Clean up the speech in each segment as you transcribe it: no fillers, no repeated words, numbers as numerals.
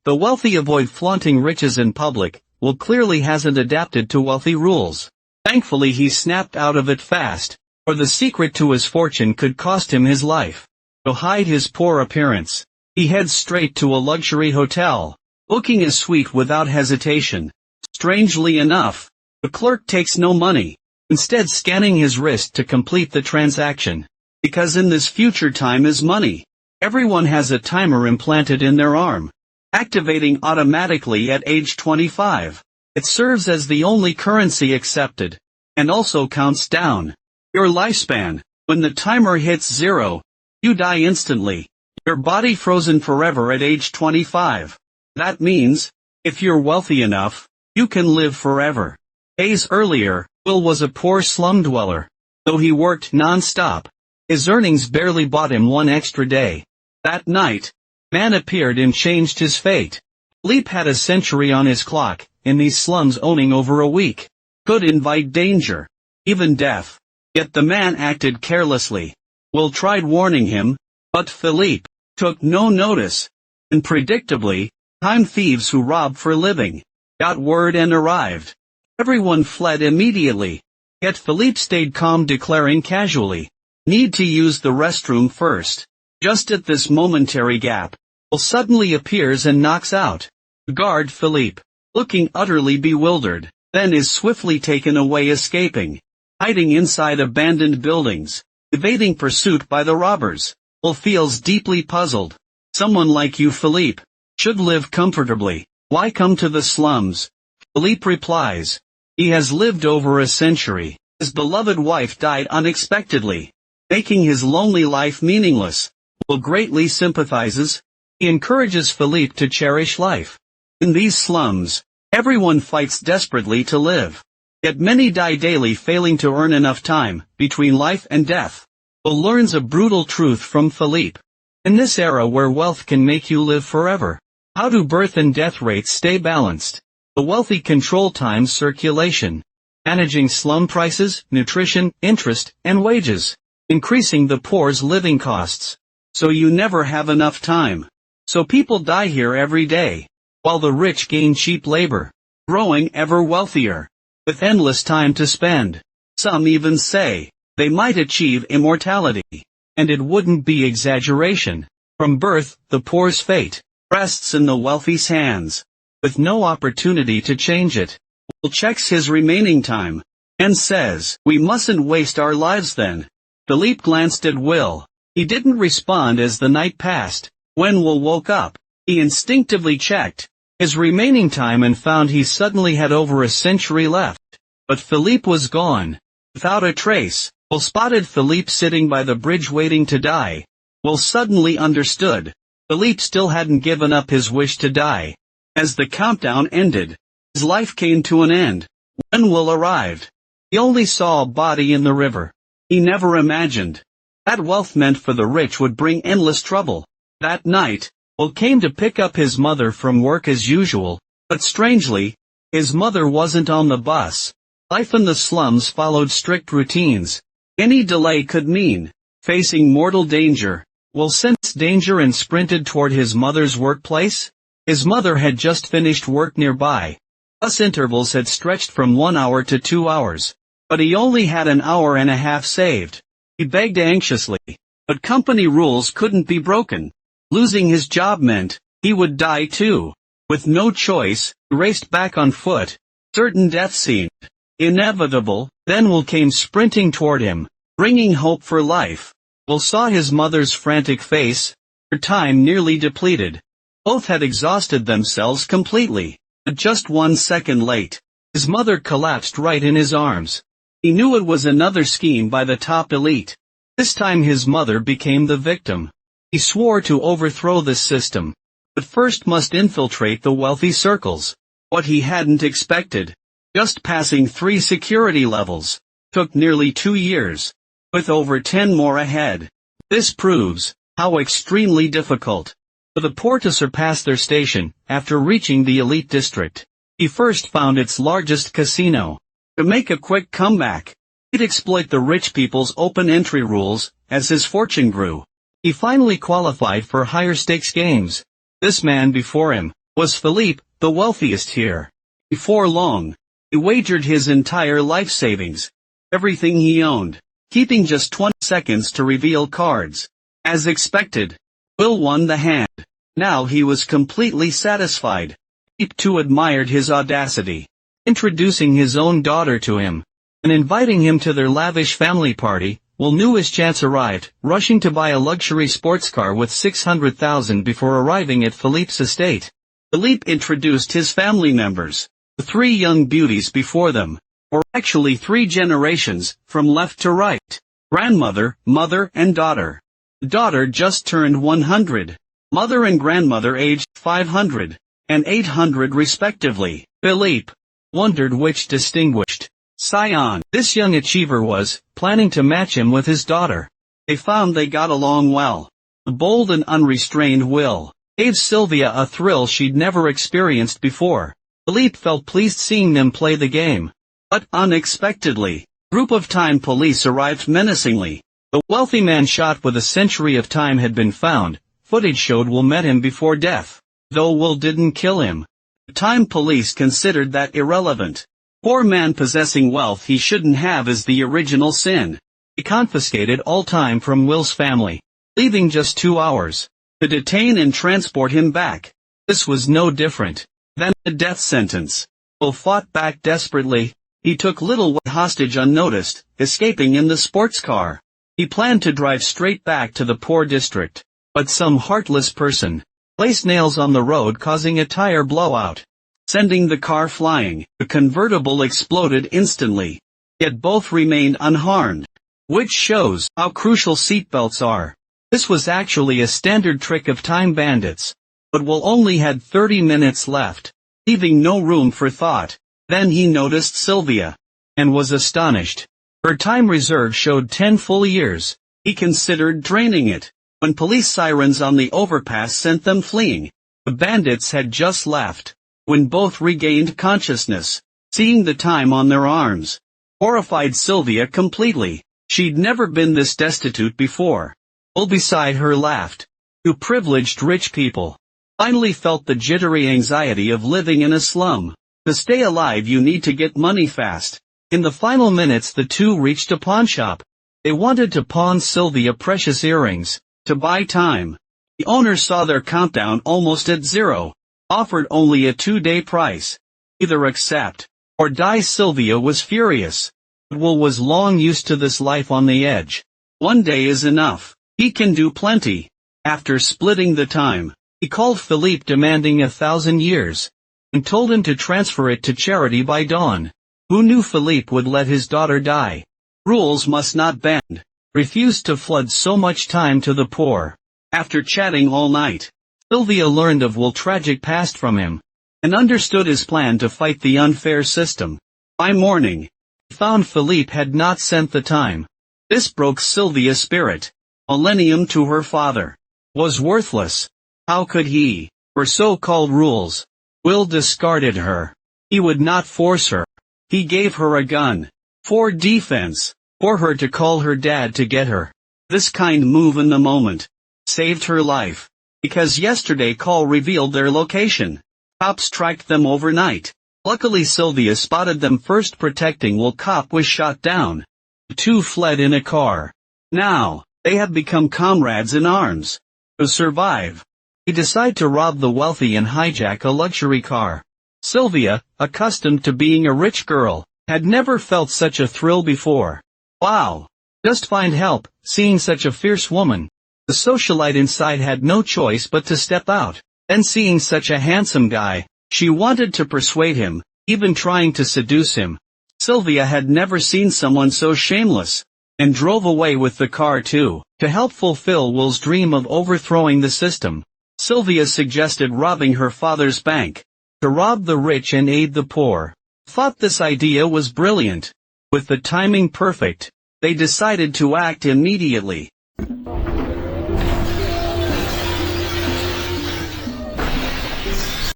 The wealthy avoid flaunting riches in public. Will clearly hasn't adapted to wealthy rules. Thankfully he snapped out of it fast, or the secret to his fortune could cost him his life. To hide his poor appearance, he heads straight to a luxury hotel, booking a suite without hesitation. Strangely enough, the clerk takes no money, instead scanning his wrist to complete the transaction. Because in this future time is money. Everyone has a timer implanted in their arm, activating automatically at age 25. It serves as the only currency accepted, and also counts down your lifespan. When the timer hits 0, you die instantly. Your body frozen forever at age 25. That means, if you're wealthy enough, you can live forever. Days earlier, Will was a poor slum dweller. Though he worked non-stop, his earnings barely bought him one extra day. That night, man appeared and changed his fate. Philippe had a century on his clock. In these slums owning over a week could invite danger, even death. Yet the man acted carelessly. Will tried warning him, but Philippe took no notice. And predictably, time thieves who rob for living got word and arrived. Everyone fled immediately. Yet Philippe stayed calm, declaring casually, "Need to use the restroom first." Just at this momentary gap, Will suddenly appears and knocks out the guard Philippe, looking utterly bewildered, then is swiftly taken away, escaping, hiding inside abandoned buildings, evading pursuit by the robbers. Will feels deeply puzzled. Someone like you, Philippe, should live comfortably. Why come to the slums? Philippe replies, he has lived over a century. His beloved wife died unexpectedly, making his lonely life meaningless. Will greatly sympathizes. He encourages Philippe to cherish life. In these slums, everyone fights desperately to live. Yet many die daily, failing to earn enough time between life and death. Will learns a brutal truth from Philippe. In this era where wealth can make you live forever, how do birth and death rates stay balanced? The wealthy control time circulation, managing slum prices, nutrition, interest, and wages, increasing the poor's living costs. So you never have enough time. So people die here every day, while the rich gain cheap labor, growing ever wealthier, with endless time to spend. Some even say, they might achieve immortality. And it wouldn't be exaggeration. From birth, the poor's fate rests in the wealthy's hands, with no opportunity to change it. Will checks his remaining time, and says, we mustn't waste our lives then. Philippe glanced at Will. He didn't respond as the night passed. When Will woke up, he instinctively checked his remaining time and found he suddenly had over a century left. But Philippe was gone, without a trace. Will spotted Philippe sitting by the bridge waiting to die. Will suddenly understood. Philippe still hadn't given up his wish to die. As the countdown ended, his life came to an end. When Will arrived, he only saw a body in the river. He never imagined that wealth meant for the rich would bring endless trouble. That night, Will came to pick up his mother from work as usual, but strangely, his mother wasn't on the bus. Life in the slums followed strict routines. Any delay could mean facing mortal danger. Will sensed danger and sprinted toward his mother's workplace. His mother had just finished work nearby. Bus intervals had stretched from 1 hour to 2 hours, but he only had an hour and a half saved. He begged anxiously, but company rules couldn't be broken. Losing his job meant he would die too. With no choice, he raced back on foot. Certain death seemed inevitable. Then Will came sprinting toward him, bringing hope for life. Will saw his mother's frantic face, her time nearly depleted. Both had exhausted themselves completely. But just 1 second late, his mother collapsed right in his arms. He knew it was another scheme by the top elite. This time his mother became the victim. He swore to overthrow this system, but first must infiltrate the wealthy circles. What he hadn't expected, just passing 3 security levels, took nearly 2 years, with over 10 more ahead. This proves how extremely difficult for the poor to surpass their station. After reaching the elite district, he first found its largest casino. To make a quick comeback, he'd exploit the rich people's open entry rules. As his fortune grew, he finally qualified for higher stakes games. This man before him Was Philippe the wealthiest here? Before long, he wagered his entire life savings, everything he owned, keeping just 20 seconds to reveal cards. As expected, Will won the hand. Now he was completely satisfied. Philippe too admired his audacity, introducing his own daughter to him, and inviting him to their lavish family party. Will knew his chance arrived, rushing to buy a luxury sports car with 600,000 before arriving at Philippe's estate. Philippe introduced his family members, the three young beauties before them, or actually 3 generations, from left to right: grandmother, mother, and daughter. The daughter just turned 100. Mother and grandmother aged 500 and 800 respectively. Philippe wondered which distinguished scion this young achiever was, planning to match him with his daughter. They found they got along well. The bold and unrestrained Will gave Sylvia a thrill she'd never experienced before. Philippe felt pleased seeing them play the game. But unexpectedly, a group of time police arrived menacingly. The wealthy man shot with a century of time had been found. Footage showed Will met him before death, though Will didn't kill him. The time police considered that irrelevant. Poor man possessing wealth he shouldn't have is the original sin. They confiscated all time from Will's family, leaving just 2 hours to detain and transport him back. This was no different than a death sentence. Will fought back desperately. He took little hostage unnoticed, escaping in the sports car. He planned to drive straight back to the poor district, but some heartless person placed nails on the road, causing a tire blowout, sending the car flying. The convertible exploded instantly, yet both remained unharmed, which shows how crucial seatbelts are. This was actually a standard trick of time bandits. But Will only had 30 minutes left, leaving no room for thought. Then he noticed Sylvia, and was astonished. Her time reserve showed 10 full years. He considered draining it, when police sirens on the overpass sent them fleeing. The bandits had just left, when both regained consciousness, seeing the time on their arms. Horrified Sylvia completely. She'd never been this destitute before. Will beside her laughed. You privileged rich people finally felt the jittery anxiety of living in a slum. To stay alive you need to get money fast. In the final minutes the two reached a pawnshop. They wanted to pawn Sylvia precious earrings, to buy time. The owner saw their countdown almost at 0, offered only a 2-day price. Either accept, or die. Sylvia was furious. But Will was long used to this life on the edge. One day is enough. He can do plenty. After splitting the time, he called Philippe demanding 1,000 years, and told him to transfer it to charity by dawn. Who knew Philippe would let his daughter die? Rules must not bend. Refused to flood so much time to the poor. After chatting all night, Sylvia learned of Will's tragic past from him, and understood his plan to fight the unfair system. By morning, he found Philippe had not sent the time. This broke Sylvia's spirit. Millennium to her father was worthless. How could he? For so-called rules. Will discarded her. He would not force her. He gave her a gun. For defense. For her to call her dad to get her. This kind move in the moment saved her life. Because yesterday call revealed their location. Cops tracked them overnight. Luckily Sylvia spotted them first. Protecting Will, cop was shot down. The two fled in a car. Now, they have become comrades in arms. To survive, they decide to rob the wealthy and hijack a luxury car. Sylvia, accustomed to being a rich girl, had never felt such a thrill before. Wow! Just find help, seeing such a fierce woman. The socialite inside had no choice but to step out. Then seeing such a handsome guy, she wanted to persuade him, even trying to seduce him. Sylvia had never seen someone so shameless, and drove away with the car too, to help fulfill Will's dream of overthrowing the system. Sylvia suggested robbing her father's bank, to rob the rich and aid the poor. Thought this idea was brilliant. With the timing perfect, they decided to act immediately.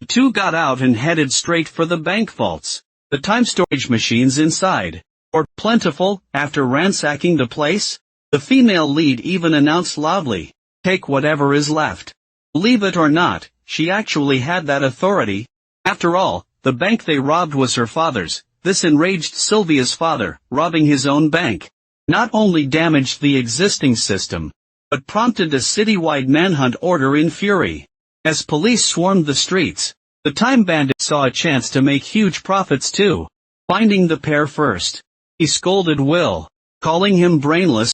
The two got out and headed straight for the bank vaults. The time storage machines inside were plentiful. After ransacking the place, the female lead even announced loudly, "Take whatever is left." Believe it or not, she actually had that authority. After all, the bank they robbed was her father's. This enraged Sylvia's father. Robbing his own bank not only damaged the existing system, but prompted a citywide manhunt order in fury. As police swarmed the streets, the time bandit saw a chance to make huge profits too. Finding the pair first, he scolded Will, calling him brainless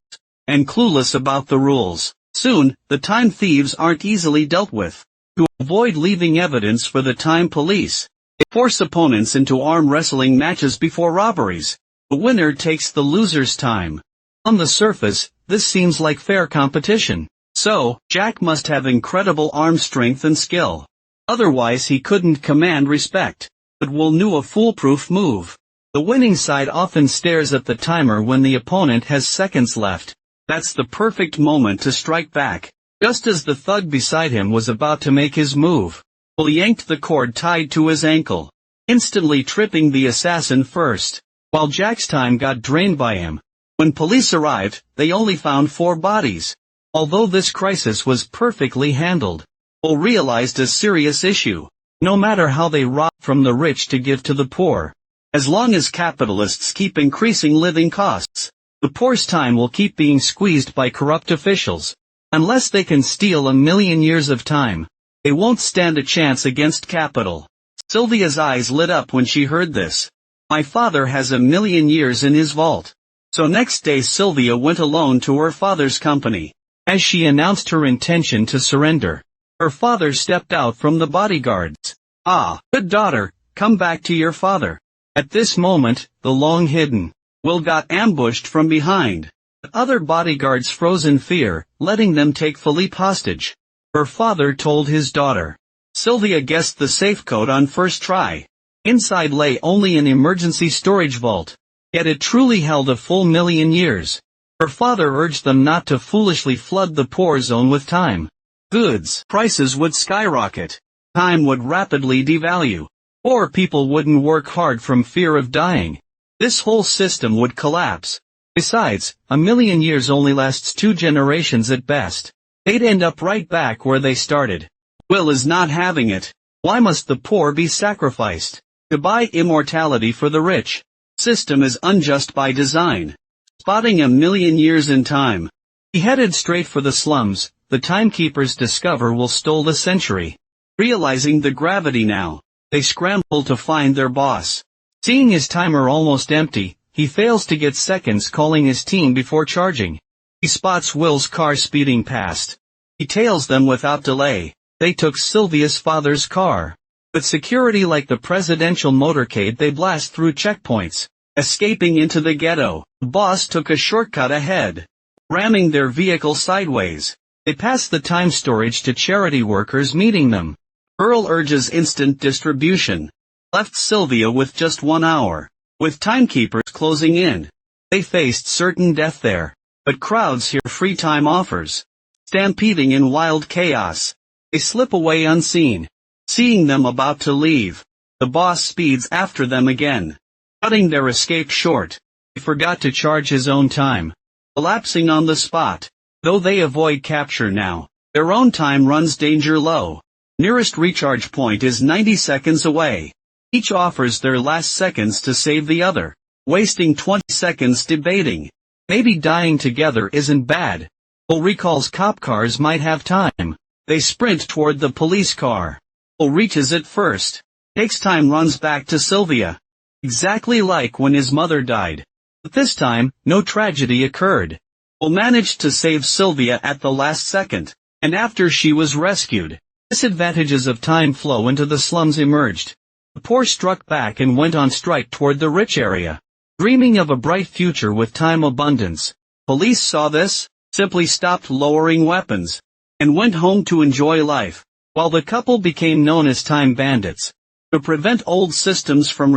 and clueless about the rules. Soon, the time thieves aren't easily dealt with. To avoid leaving evidence for the time police, they force opponents into arm wrestling matches before robberies. The winner takes the loser's time. On the surface, this seems like fair competition. So, Jack must have incredible arm strength and skill. Otherwise he couldn't command respect. But Will knew a foolproof move. The winning side often stares at the timer when the opponent has seconds left. That's the perfect moment to strike back. Just as the thug beside him was about to make his move, Will yanked the cord tied to his ankle, instantly tripping the assassin first, while Jack's time got drained by him. When police arrived, they only found 4 bodies. Although this crisis was perfectly handled, Will realized a serious issue. No matter how they rob from the rich to give to the poor, as long as capitalists keep increasing living costs, the poor's time will keep being squeezed by corrupt officials. Unless they can steal 1,000,000 years of time, they won't stand a chance against capital. Sylvia's eyes lit up when she heard this. My father has 1,000,000 years in his vault. So next day Sylvia went alone to her father's company. As she announced her intention to surrender, her father stepped out from the bodyguards. Ah, good daughter, come back to your father. At this moment, the long-hidden Will got ambushed from behind. The other bodyguards froze in fear, letting them take Philippe hostage. Her father told his daughter. Sylvia guessed the safe code on first try. Inside lay only an emergency storage vault. Yet it truly held a full 1,000,000 years. Her father urged them not to foolishly flood the poor zone with time. Goods prices would skyrocket. Time would rapidly devalue. Poor people wouldn't work hard from fear of dying. This whole system would collapse. Besides, 1,000,000 years only lasts 2 generations at best. They'd end up right back where they started. Will is not having it. Why must the poor be sacrificed to buy immortality for the rich? System is unjust by design. Spotting 1,000,000 years in time, he headed straight for the slums. The timekeepers discover Will stole the century. Realizing the gravity now, they scramble to find their boss. Seeing his timer almost empty, he fails to get seconds, calling his team before charging. He spots Will's car speeding past. He tails them without delay. They took Sylvia's father's car. With security like the presidential motorcade, they blast through checkpoints, escaping into the ghetto. The boss took a shortcut ahead, ramming their vehicle sideways. They pass the time storage to charity workers meeting them. Earl urges instant distribution. Left Sylvia with just 1 hour. With timekeepers closing in, they faced certain death there. But crowds hear free time offers. Stampeding in wild chaos, they slip away unseen. Seeing them about to leave, the boss speeds after them again, cutting their escape short. He forgot to charge his own time, collapsing on the spot. Though they avoid capture now, their own time runs danger low. Nearest recharge point is 90 seconds away. Each offers their last seconds to save the other, wasting 20 seconds debating. Maybe dying together isn't bad. Will recalls cop cars might have time. They sprint toward the police car. Will reaches it first. Takes time, runs back to Sylvia. Exactly like when his mother died. But this time, no tragedy occurred. Will managed to save Sylvia at the last second, and after she was rescued, disadvantages of time flow into the slums emerged. The poor struck back and went on strike toward the rich area, dreaming of a bright future with time abundance. Police saw this, simply stopped lowering weapons, and went home to enjoy life, while the couple became known as time bandits. To prevent old systems from